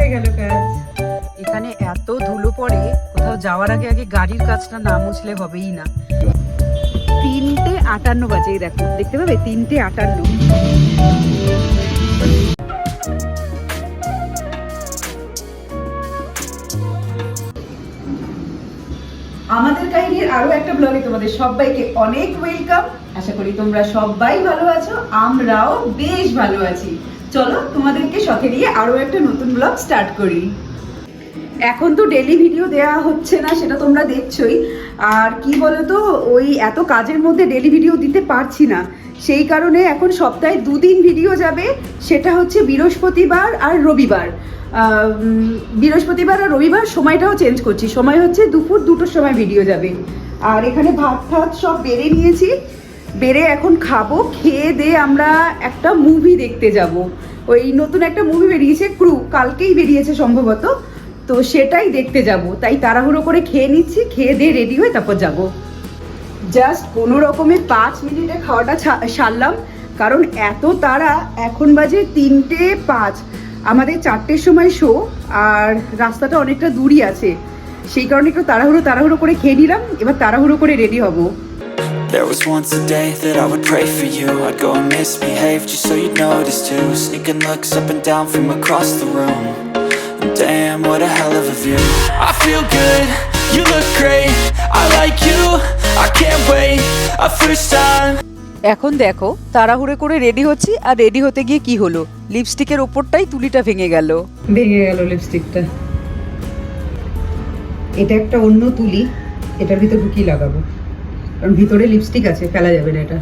হয়ে গেল কাজ। এখানে এত ধুলো পড়ে, কোথাও যাওয়ার আগে আগে গাড়ির কাজটা না মুছলে হবেই না। 3:58 বাজে, দেখো দেখতে পাবে 3:58। আমাদের কাহিনীর আরো একটা ব্লগে তোমাদের সবাইকে অনেক ওয়েলকাম। আশা করি তোমরা সবাই ভালো আছো, আমরাও বেশ ভালো আছি। চলো তোমাদেরকে সাথে নিয়ে আরো একটা নতুন ব্লগ স্টার্ট করি। এখন তো ডেলি ভিডিও দেওয়া হচ্ছে না, সেটা তোমরা দেখছোই। আর কি বলতো, ওই এত কাজের মধ্যে ডেলি ভিডিও দিতে পারছি না, সেই কারণে এখন সপ্তাহে 2 দিন ভিডিও যাবে। সেটা হচ্ছে বৃহস্পতিবার আর রবিবার। বৃহস্পতিবার আর রবিবার সময়টাও চেঞ্জ করছি, সময় হচ্ছে দুপুর 2টোর সময় ভিডিও যাবে। আর এখানে ভাত ঠাত সব বেড়ে নিয়েছি, বেড়ে এখন খাবো। খেয়ে দিয়ে আমরা একটা মুভি দেখতে যাব। ওই নতুন একটা মুভি বেরিয়েছে, ক্রু, কালকেই বেরিয়েছে সম্ভবত, তো সেটাই দেখতে যাব। তাই তাড়াহুড়ো করে খেয়ে নিচ্ছি, খেয়ে দিয়ে রেডি হয়ে তারপর যাব। জাস্ট কোনো রকমের 5 মিনিটে খাওয়াটা সারলাম, কারণ এত তাড়া। এখন বাজে 3:05, আমাদের 4টের সময় শো, আর রাস্তাটা অনেকটা দূরই আছে, সেই কারণে একটু তাড়াহুড়ো করে খেয়ে নিলাম। এবার তাড়াহুড়ো করে রেডি হব। There was once a day that I would pray for you. I'd go and misbehave just so you'd notice too. Sneaking looks up and down from across the room. Damn, what a hell of a view. I feel good, you look great. I like you, I can't wait. A first time. এখন দেখো তাড়াহুড়ো করে ready হচ্ছি, আর ready হতে গিয়ে কি হলো, লিপস্টিকের ওপরটাই তুলিটা ভেঙে গেল লিপস্টিকটা। এটা একটা অন্য তুলি, এটার ভিতর ঢুকিয়ে লাগাবো, কারণ ভিতরে লিপস্টিক আছে, ফেলা যাবে না এটা।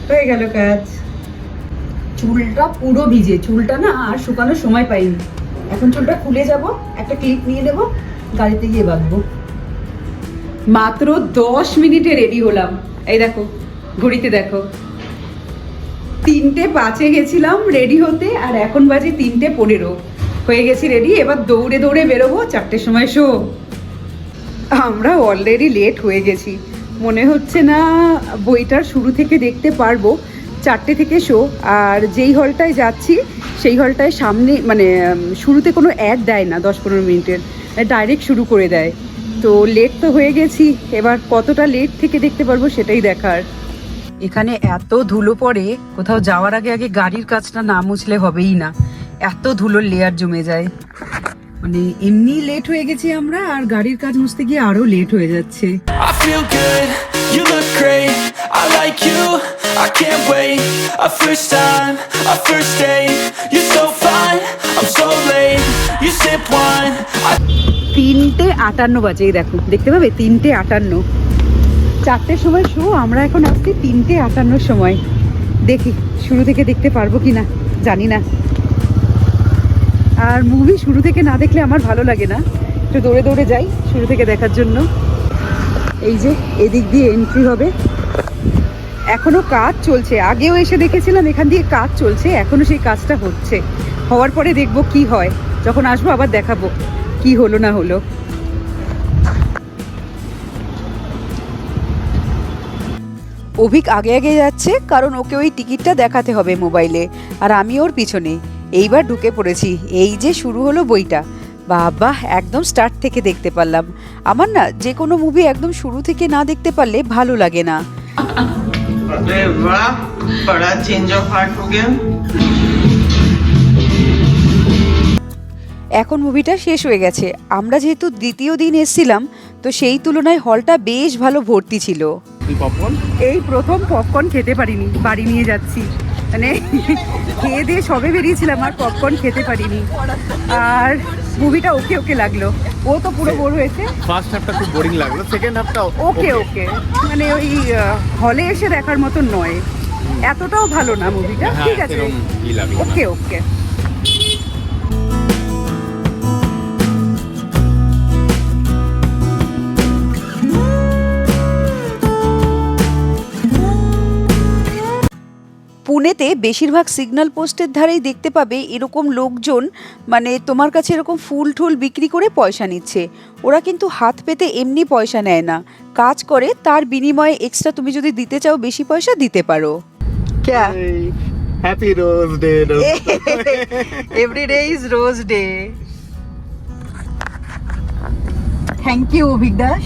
হয়ে গেল কাজ। চুলটা পুরো ভিজে, চুলটা না আর শুকানোর সময় পাইনি। এখন চুলটা খুলে যাব, একটা ক্লিপ নিয়ে নেব, গাড়িতে গিয়ে বাঁধবো। মাত্র 10 মিনিটে রেডি হলাম। এই দেখো ঘড়িতে, দেখো 3:05 গেছিলাম রেডি হতে, আর এখন বাজে 3:15। হয়ে গেছি রেডি। এবার দৌড়ে দৌড়ে বেরোবো, 4টের সময় শো। আমরা অলরেডি লেট হয়ে গেছি, মনে হচ্ছে না বইটার শুরু থেকে দেখতে পারবো। 4টে থেকে শো, আর যেই হলটায় যাচ্ছি সেই হলটায় সামনে মানে শুরুতে কোনো অ্যাড দেয় না 10-15 মিনিটের, ডাইরেক্ট শুরু করে দেয়। তো লেট তো হয়ে গেছি, এবার কতটা লেট থেকে দেখতে পারবো সেটাই দেখার। এখানে এত ধুলো পড়ে, কোথাও যাওয়ার আগে আগে গাড়ির কাজটা না মুছলে হবেই না, এত ধুলোর লেয়ার জমে যায়। মানে এমনি লেট হয়ে গেছি আমরা, আর গাড়ির কাজ মুছতে গিয়ে আরো লেট হয়ে যাচ্ছে। I feel good, you look great. I like you, I can't wait. A first time, a first date. You're so fine, I'm so late. You sip wine. 3:58 বাজে, দেখো দেখতে পাবে 3:58। 4টের সময় শো, আমরা এখন আসছি 3:58 সময়। দেখি শুরু থেকে দেখতে পারবো কি না জানি না। আর মুভি শুরু থেকে না দেখলে আমার ভালো লাগে না, একটু দৌড়ে দৌড়ে যাই শুরু থেকে দেখার জন্য। এই যে এদিক দিয়ে এন্ট্রি হবে, এখনো কাজ চলছে। আগেও এসে দেখেছিলাম এখান দিয়ে কাজ চলছে, এখনো সেই কাজটা হচ্ছে। হওয়ার পরে দেখবো কি হয়, যখন আসবো আবার দেখাবো কি হলো না হলো। অভিক আগে আগে যাচ্ছে, কারণ ওকে ওই টিকিটটা দেখাতে হবে মোবাইলে, আর আমি ওর পিছনে। এইবার ঢুকে পড়েছি, এই যে শুরু হলো বইটা। বাবা, একদম স্টার্ট থেকে দেখতে পারলাম। আমার না যে কোনো মুভি একদম শুরু থেকে না দেখতে পারলে ভালো লাগে না। अरे वाह, बड़ा चेंज ऑफ हार्ट हो गया। এখন মুভিটা শেষ হয়ে গেছে। আমরা যেহেতু দ্বিতীয় দিন এসেছিলাম, তো সেই তুলনায় হলটা বেশ ভালো ভর্তি ছিল। এই প্রথম পপকর্ন খেতে পারিনি, বাড়ি নিয়ে যাচ্ছি। মানে খেয়ে দিয়ে সবে বেরিয়েছিলাম, আর পপকর্ন খেতে পারিনি। আর মুভিটা ওকে ওকে লাগলো, ও তো পুরো বোর হয়েছে। ফার্স্ট হাফটা খুব বোরিং লাগলো, সেকেন্ড হাফটা ওকে ওকে, মানে ওই হলে এসে দেখার মতো নয়, এতটাও ভালো না মুভিটা। ঠিক আছে, ওকে ওকে। পুনেতে বেশিরভাগ সিগন্যাল পোস্টের ধারেই দেখতে পাবে এরকম লোকজন, মানে তোমার কাছে এরকম ফুল ঠুল বিক্রি করে পয়সা নিচ্ছে। ওরা কিন্তু হাত পেতে এমনি পয়সা নেয় না, কাজ করে, তার বিনিময়ে এক্সট্রা তুমি যদি দিতে চাও বেশি পয়সা দিতে পারো। ক্যা happy rose day. Every day is rose day. Thank you Avik Das,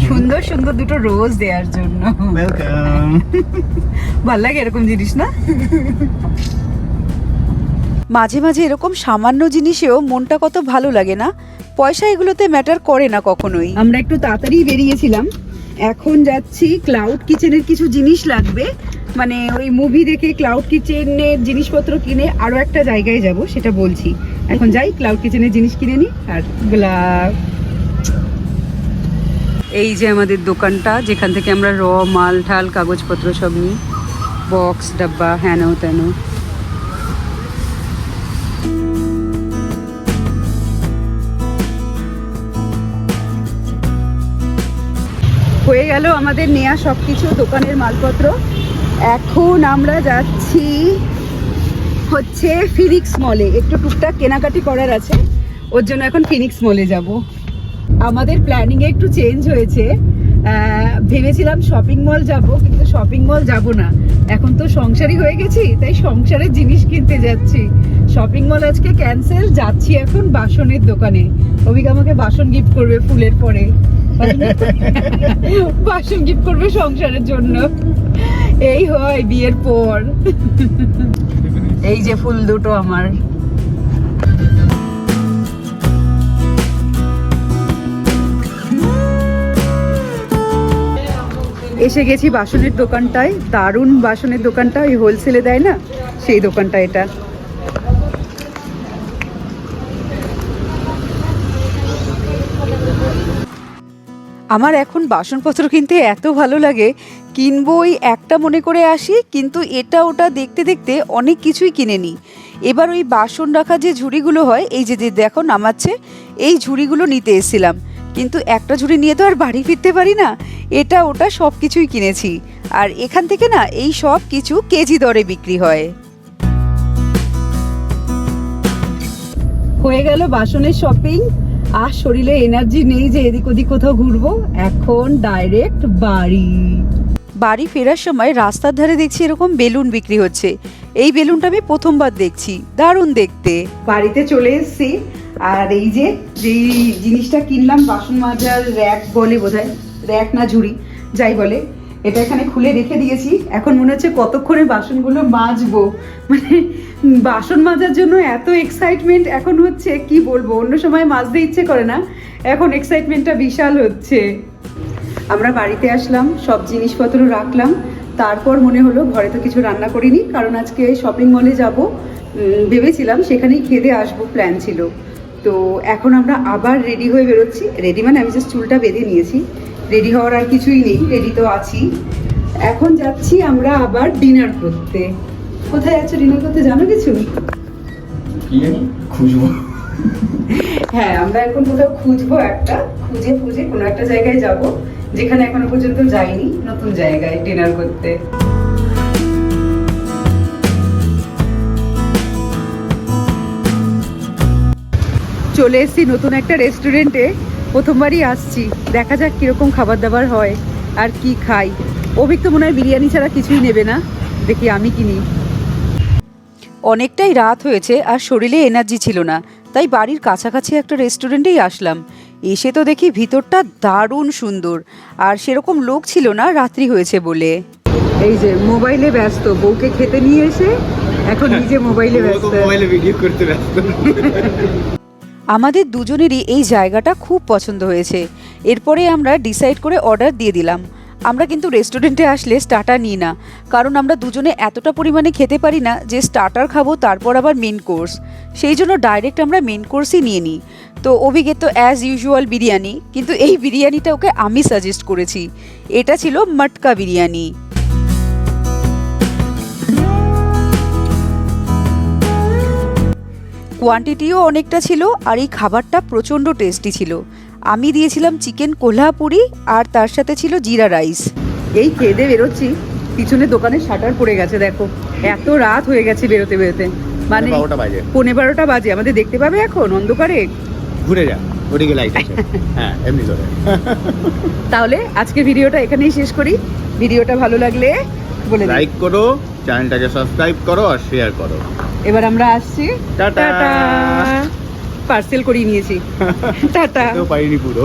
সুন্দর সুন্দর দুটো রোজ দেওয়ার জন্য। ওয়েলকাম। ভাল লাগে এরকম জিনিস না? মাঝে মাঝে এরকম সামান্য জিনিসেও মনটা কত ভালো লাগে না? পয়সা এগুলোতে ম্যাটার করে না কখনোই। আমরা একটু তাড়াতাড়ি বেরিয়েছিলাম, এখন যাচ্ছি ক্লাউড কিচেনের কিছু জিনিস লাগবে, মানে ওই মুভি দেখে ক্লাউড কিচেনের জিনিসপত্র কিনে আরো একটা জায়গায় যাব, সেটা বলছি। এখন যাই ক্লাউড কিচেনের জিনিস কিনে নি। আর এই যে আমাদের দোকানটা, যেখান থেকে আমরা র মাল ঠাল কাগজপত্র সব নিই, বক্স ডাব্বা হ্যান ত্যান। হয়ে গেল আমাদের নেওয়া সব কিছু দোকানের মালপত্র। এখন আমরা যাচ্ছি হচ্ছে ফিনিক্স মলে, একটু টুকটাক কেনাকাটি করার আছে, ওর জন্য এখন ফিনিক্স মলে যাব। আমাদের প্ল্যানিংয়ে একটু চেঞ্জ হয়েছে, ভেবেছিলাম শপিং মল যাব, কিন্তু শপিং মল যাব না, এখন তো সংসারী হয়ে গেছি, তাই সংসারের জিনিস কিনতে যাচ্ছি। শপিং মল আজকে ক্যান্সেল, যাচ্ছি এখন বাসনের দোকানে। অভিক আমাকে বাসন গিফট করবে ফুলের পরে, বাসন গিফট করবে সংসারের জন্য। এই হয় বিয়ের পর। এই যে ফুল দুটো আমার। এসে গেছি বাসনের দোকানটায়, দারুণ বাসনের দোকানটা, ওই হোলসেলে দেয় না সেই দোকানটা এটা। আমার এখন বাসনপত্র কিনতে এত ভালো লাগে, কিনবো ওই একটা মনে করে আসি, কিন্তু এটা ওটা দেখতে দেখতে অনেক কিছুই কিনে নিই। এবার ওই বাসন রাখা যে ঝুড়িগুলো হয়, এই যে দেখো নামাচ্ছে, এই ঝুড়িগুলো নিতে এসেছিলাম, কিন্তু একটা ঝুড়ি নিয়ে তো আর বাড়ি ফিরতে পারি না, এটা ওটা সব কিছুই কিনেছি। আর এখান থেকে না এই সব কিছু কেজি দরে বিক্রি হয়। হয়ে গেল বাসনের শপিং, আর শরীরে এনার্জি নেই যে এদিক ওদিক কোথাও ঘুরবো, এখন ডাইরেক্ট বাড়ি। বাড়ি ফেরার সময় রাস্তার ধারে দেখছি এরকম বেলুন বিক্রি হচ্ছে, এই বেলুনটা আমি প্রথমবার দেখছি, দারুণ দেখতে। বাড়িতে চলে এসেছি, আর এই যে যেই জিনিসটা কিনলাম, বাসন মাজার র্যাক বলে বোধহয়, র্যাক না ঝুড়ি যাই বলে, এটা এখানে খুলে রেখে দিয়েছি। এখন মনে হচ্ছে কতক্ষণে বাসনগুলো মাজবো, মানে বাসন মাজার জন্য এত এক্সাইটমেন্ট এখন হচ্ছে, কি বলবো, অন্য সময় মাজতে ইচ্ছে করে না, এখন এক্সাইটমেন্টটা বিশাল হচ্ছে। আমরা বাড়িতে আসলাম, সব জিনিসপত্র রাখলাম, তারপর মনে হলো ঘরে তো কিছু রান্না করিনি, কারণ আজকে শপিং মলে যাব ভেবেছিলাম, সেখানেই খেতে আসবো প্ল্যান ছিল। তো এখন আমরা আবার রেডি হয়ে বেরোচ্ছি, রেডি মানে আমি জাস্ট চুলটা বেঁধে নিয়েছি, রেডি হওয়ার আর কিছুই নেই, রেডি তো আছি। এখন যাচ্ছি আমরা আবার ডিনার করতে। কোথায় যাচ্ছ ডিনার করতে জানো কিছু? খুঁজবো। হ্যাঁ, আমরা এখন কোথাও খুঁজবো, একটা খুঁজে কোনো একটা জায়গায় যাব, যেখানে এখনো পর্যন্ত যাইনি, নতুন জায়গায় ডিনার করতে। চলে এসেছি নতুন একটা রেস্টুরেন্টে, প্রথমবারই আসছি, দেখা যাক কিরকম খাবার দাবার হয় আর কি খাই। অভিক তো মনে হয় বিরিয়ানি ছাড়া কিছুই নেবে না, দেখি আমি কিনি। অনেকটাই রাত হয়েছে আর শরীরে এনার্জি ছিল না, তাই বাড়ির কাছাকাছি একটা রেস্টুরেন্টেই আসলাম। এসে তো দেখি ভিতরটা দারুণ সুন্দর, আর সেরকম লোক ছিল না রাত্রি হয়েছে বলে। এই যে মোবাইলে ব্যস্ত, বউকে খেতে নিয়ে এসে এখন নিজে মোবাইলে ব্যস্ত, মোবাইলে ভিডিও করতে ব্যস্ত। আমাদের দুজনেরই এই জায়গাটা খুব পছন্দ হয়েছে, এরপরে আমরা ডিসাইড করে অর্ডার দিয়ে দিলাম। আমরা কিন্তু রেস্টুরেন্টে আসলে স্টার্টার নিই না, কারণ আমরা দুজনে এতটা পরিমাণে খেতে পারি না যে স্টার্টার খাবো তারপর আবার মেন কোর্স, সেই জন্য ডাইরেক্ট আমরা মেন কোর্সই নিয়ে নিই। তো অভিজ্ঞ তো অ্যাজ ইউজুয়াল বিরিয়ানি, কিন্তু এই বিরিয়ানিটা ওকে আমি সাজেস্ট করেছি, এটা ছিল মটকা বিরিয়ানি। কোয়ান্টিটিও অনেকটা ছিল, আর এই খাবারটা প্রচণ্ড টেস্টি ছিল। আমি দিয়েছিলাম চিকেন কোল্হাপুরি, আর তার সাথে ছিল জিরা রাইস। এই খেয়ে দিয়ে বেরোচ্ছি, পিছনে দোকানে শাটার পড়ে গেছে, দেখো এত রাত হয়ে গেছে বেরোতে বেরোতে, মানে 12টা বাজে। আমাদের দেখতে পাবে এখন অন্ধকারে, ঘুরে যা ওদিকে লাইট আছে। হ্যাঁ এমনি করে। তাহলে আজকে ভিডিওটা এখানেই শেষ করি। ভিডিওটা ভালো লাগলে বলে দে। লাইক করো, চ্যানেলটাকে সাবস্ক্রাইব করো আর শেয়ার করো। এবার আমরা আসছি, টাটা। পার্সেল করিয়ে নিয়েছি, টাটা। তো পারিনি পুরো।